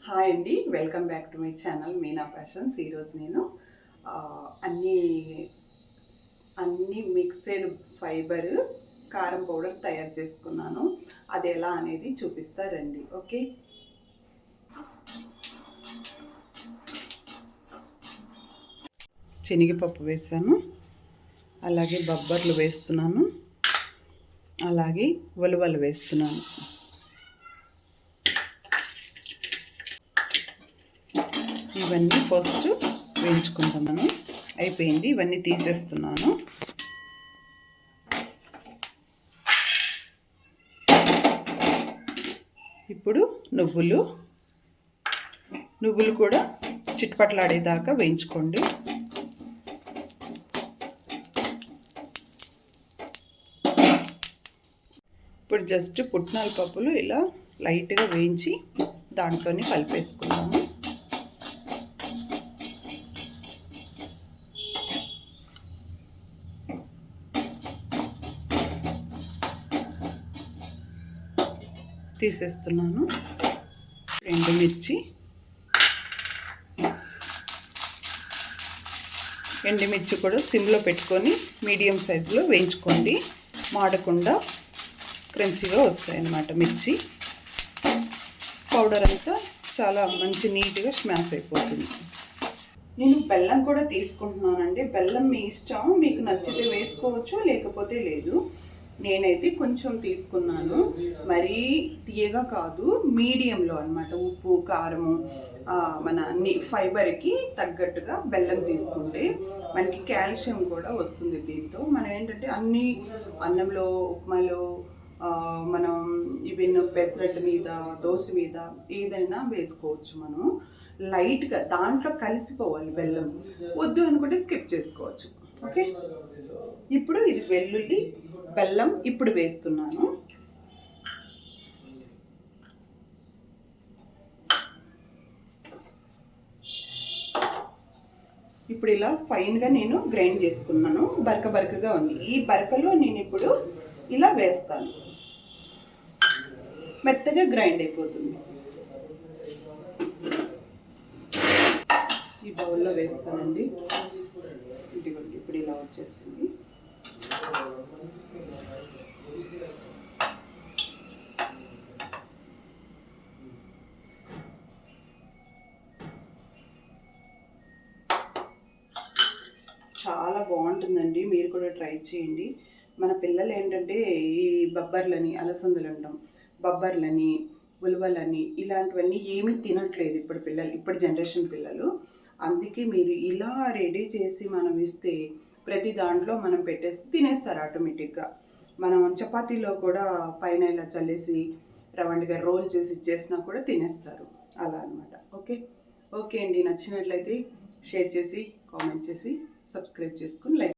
Hi అండి, welcome back to my channel Meena fashions. ఈరోజు నేను అన్నీ అన్నీ మిక్స్డ్ ఫైబర్ కారం పౌడర్ తయారు చేసుకున్నాను. అది ఎలా అనేది చూపిస్తారండి. ఓకే, శనగపప్పు వేసాను, అలాగే బొబ్బర్లు వేస్తున్నాను, అలాగే ఉలవలు వేస్తున్నాను. ఇవన్నీ ఫస్ట్ వేయించుకుంటున్నాను. అయిపోయింది, ఇవన్నీ తీసేస్తున్నాను. ఇప్పుడు నువ్వులు కూడా చిట్పట్లాడేదాకా వేయించుకోండి. ఇప్పుడు జస్ట్ పుట్నాల పప్పులు ఇలా లైట్గా వేయించి దాంట్లోనే కలిపేసుకున్నాము. తీసేస్తున్నాను. ఎండుమిర్చి కూడా సిమ్లో పెట్టుకొని మీడియం సైజులో వేయించుకోండి. మాడకుండా క్రంచీగా వస్తాయి అన్నమాట. మిర్చి పౌడర్ అంతా చాలా మంచి నీట్గా స్మాష్ అయిపోతుంది. నేను బెల్లం కూడా తీసుకుంటున్నానండి. బెల్లం మీ ఇష్టం, మీకు నచ్చితే వేసుకోవచ్చు, లేకపోతే లేదు. నేనైతే కొంచెం తీసుకున్నాను, మరీ తీయగా కాదు, మీడియంలో అన్నమాట. ఉప్పు కారము మన అన్ని ఫైబర్కి తగ్గట్టుగా బెల్లం తీసుకుంటే మనకి కాల్షియం కూడా వస్తుంది. దీంతో మనం ఏంటంటే అన్ని అన్నంలో, ఉప్మాలో, మనం ఈవెన్ పెసరట్టు మీద, దోశ మీద ఏదైనా వేసుకోవచ్చు. మనం లైట్గా దాంట్లో కలిసిపోవాలి బెల్లం. వద్దు అనుకుంటే స్కిప్ చేసుకోవచ్చు. ఓకే, ఇప్పుడు ఇది వెల్లుల్లి బెల్లం ఇప్పుడు వేస్తున్నాను. ఇప్పుడు ఇలా ఫైన్గా నేను గ్రైండ్ చేసుకున్నాను. బరకగా ఉంది. ఈ బరకలో నేను ఇప్పుడు ఇలా వేస్తాను. మెత్తగా గ్రైండ్ అయిపోతుంది. ఈ బౌల్లో వేస్తానండి. ఇదిగోండి, ఇప్పుడు ఇలా వచ్చేసింది. చాలా బాగుంటుందండి, మీరు కూడా ట్రై చేయండి. మన పిల్లలు ఏంటంటే ఈ బొబ్బర్లని, అలసందలు అంటాం, బొబ్బర్లని, ఉలవలని ఇలాంటివన్నీ ఏమీ తినట్లేదు ఇప్పుడు పిల్లలు, ఇప్పుడు జనరేషన్ పిల్లలు. అందుకే మీరు ఇలా రెడీ చేసి మనం ఇస్తే ప్రతి దాంట్లో మనం పెట్టేసి తినేస్తారు ఆటోమేటిక్గా. మనం చపాతీలో కూడా పైన ఇలా చల్లేసి రవండిగా రోల్ చేసి ఇచ్చేసినా కూడా తినేస్తారు, అలా అనమాట. ఓకే అండి, నచ్చినట్లయితే షేర్ చేసి, కామెంట్ చేసి, సబ్స్క్రైబ్ చేసుకుని లైక్